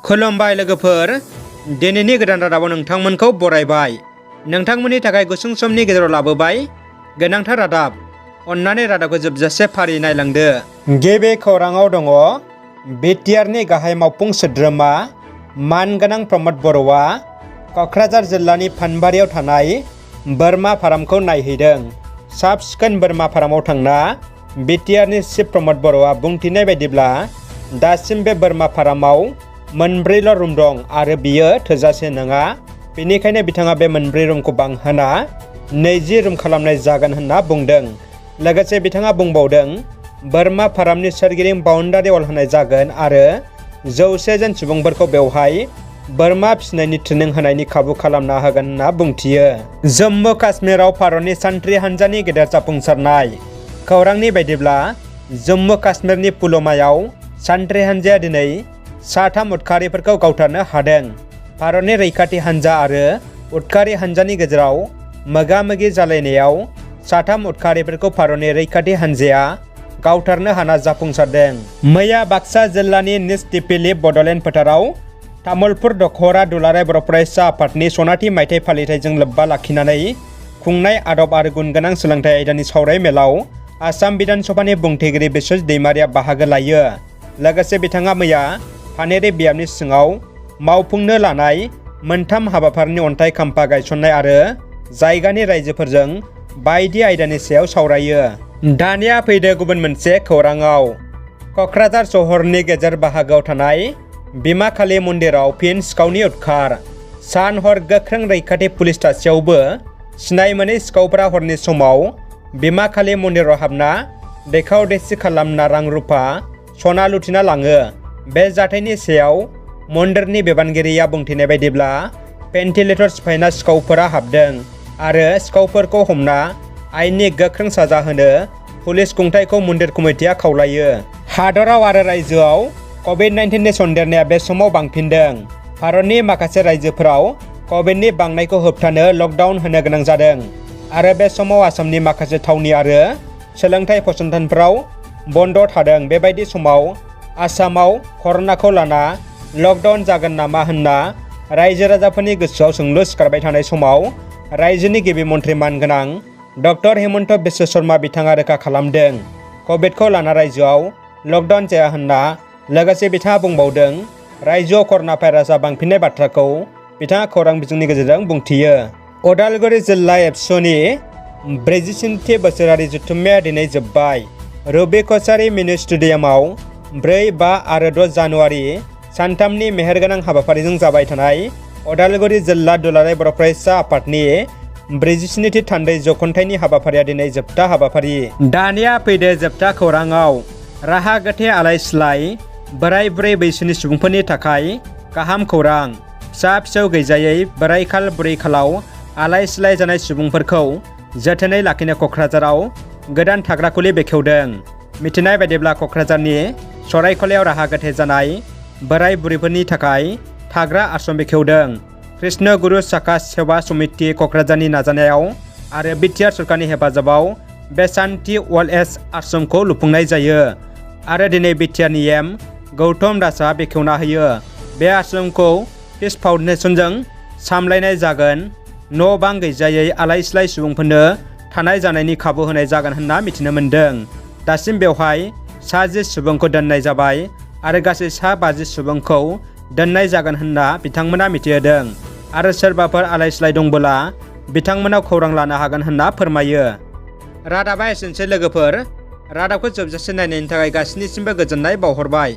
खुलुमबाय लोगोफोर, दिनैनि गोदान रादाबाव नोंथांमोनखौ बरायबाय। नोंथांमोननि थाखाय गुसुं समनि गेजेराव लाबोबाय गोनांथार रादाब। अन्नानै रादाबखौ जोबजासे फारि नायलांदो। गिबि खौराङाव दङ बिटिआरनि गाहाय मावफुं सोद्रोमा मानगोनां प्रमद बर'आ क'क्राझार जिल्लानि फानबारियाव थानाय बोरमा फार्मखौ नायहैदों। साब सिखोन बोरमा फार्माव थांना बिटिआरनि चिफ प्रमद बर'आ बुंथिनाय बायदिब्ला दासिम बे बोरमा फार्माव मोनब्रैल' रुम दं आरो बियो थोजासे नङा। बेनिखायनो बिथाङा बे मोनब्रै रुमखौ बांहोना 20 रुम खालामनाय जागोन होनना बुंदों। लोगोसे बिथाङा बुंबावदों बोरमा फार्मनि सोरगिदिं बाउन्डारि वाल होनाय जागोन आरो 100 जन सुबुंफोरखौ बेवहाय बोरमा फिसिनायनि ट्रेनिं होनायनि खाबु खालामना होगोन होनना बुंथियो। जम्मु काश्मीराव भारतनि सान्थ्रि हान्जानि गेदेर जाफुंसारनाय। खौरांनि बायदिब्ला जम्मु काश्मीरनि पुलवामायाव सान्थ्रि हान्जाया दिनै 3 उदखारिफोरखौ गावथारनो हादों। भारतनि रैखाथि हान्जा आरो उदखारि हान्जानि गेजेराव मोगा-मोगि जालायनायाव 3 उदखारिफोरखौ भारतनि रैखाथि हान्जाया गावथारनो हाना जाफुंसारदों। मैया बाक्सा जिल्लानि निस्टिपिलि बड'लेण्ड फोथाराव तामुलपुर दख'रा दुलाराय बर' फरायसा आफादनि सनाथि मायथाइ फालिथायजों लोब्बा लाखिनानै खुंनाय आदब आरो गुनगोनां सोलोंथाइ आयदानि सावराय मेलाव आसाम बिधान सभानि बुंथिगिरि बिश्वजित दैमारिया बाहागो लायो। लोगोसे बिथाङा मैया फानेरि बियाबनि सिङाव मावफुंनो लानाय 3 हाबाफारिनि अन्थाइ खाम्फा गायसननाय आरो जायगानि रायजोफोरजों बायदि आयदानि सायाव सावरायो। दानिया फैदो गुबुन मोनसे खौराङाव। क'क्राझार सहरनि गेजेर बाहागोआव थानाय बिमाखालि मन्दिराव फिन सिखावनि उदखार। सान हर गोख्रों रैखाथि पुलिस थासेयावबो सिनाय मोनै सिखावफोरा हरनि समाव बिमाखालि मन्दिराव हाबना दैखाव दैसि खालामना रां रुफा सना लुथिना लाङो। बे जाथायनि सायाव मन्दिरनि बिबानगिरिया बुंथिनाय बायदिब्ला भेन्टिलेटर सिफायना सिखावफोरा हाबदों आरो सिखावफोरखौ हमना आयेननि गोख्रों साजा होनो पुलिस खुंथायखौ मन्दिर कमिटिया खावलायो। हादराव आरो रायजोआव कभिड-19नि सन्देरनाया बे समाव बांफिनदों। भारतनि माखासे रायजोफोराव कभिडनि बांनायखौ होबथानो लकडाउन होनो गोनां जादों आरो बे समाव आसामनि माखासे थावनि आरो सोलोंथाइ फसंथानफोराव बन्द थादों। बेबायदि समाव आसामाव कर'नाखौ लाना लकडाउन जागोन नामा होनना रायजो राजाफोरनि गोसोआव सोंलु सिखारबाय थानाय समाव रायजोनि गिबि मन्थ्रि मानगोनां डक्टर हेमन्त बिश्व शर्मा बिथाङा रोखा खालामदों कभिडखौ लाना रायजोआव लकडाउन जाया होनना। लोगोसे बिथाङा बुंबावदों रायजोआव कर'ना भाइरासआ बांफिननाय बाथ्राखौ बिथाङा खौरां बिजोंनि गेजेरजों बुंथियो। उदालगुरि जिल्ला एबसुनि 40थि बोसोरारि जथुम्माया दिनै जोब्बाय। रबि कछारी मिनि स्टेडियामाव 4, 5 आरो 6 जानुवारि सानथामनि मेहेरगोनां हाबाफारिजों जाबाय थानाय उदालगुरि जिल्ला दुलाराय बर' फरायसा आफादनि 47थि थान्दै जखन्थाइनि हाबाफारिया दिनै जोबथा हाबाफारि। दानिया फैदो जोबथा खौराङाव। राहा गोथे आलाय सिलाय बोराय बुरै बैसोनि सुबुंफोरनि थाखाय गाहाम खौरां। फिसा फिसौ गैजायै बोरायखाल बुरैखालाव आलाय सिलाय जानाय सुबुंफोरखौ जोथोनै लाखिनो क'क्राझाराव गोदान थाग्रा खुलि बेखेवदों। मिथिनाय बायदिब्ला क'क्राझारनि सरायखलायाव राहा गोथे जानाय बोराय बुरैफोरनि थाखाय थाग्रा आश्रम बेखेवदों। कृष्ण गुरु साखा सेवा समिति क'क्राझारनि नाजानायाव आरो बिटिआर सरकारनि हेफाजाबाव बे सान्ति अल्ड एज आश्रमखौ लुफुंनाय जायो आरो दिनै बिटिआरनि एम गौतम दासआ बेखेवना होयो। बे आश्रमखौ पिस फाउन्डेसनजों सामलायनाय जागोन। न' बां गैजायै आलाय सिलाय सुबुंफोरनो थानाय जानायनि खाबु होनाय जागोन होनना मिथिनो मोन्दों। दासिम बेवहाय 10 सुबुंखौ दोननाय जाबाय आरो गासै 50 सुबुंखौ दोननाय जागोन होनना बिथांमोना मिथिहोदों आरो सोरबाफोर आलाय सिलाय दंबोला बिथांमोनाव खौरां लानो हागोन होनना फोरमायो। रादाबा एसेनोसै लोगोफोर। रादाबखौ जोबजासे नायनायनि थाखाय गासैनिसिमबो गोजोननाय बावहरबाय।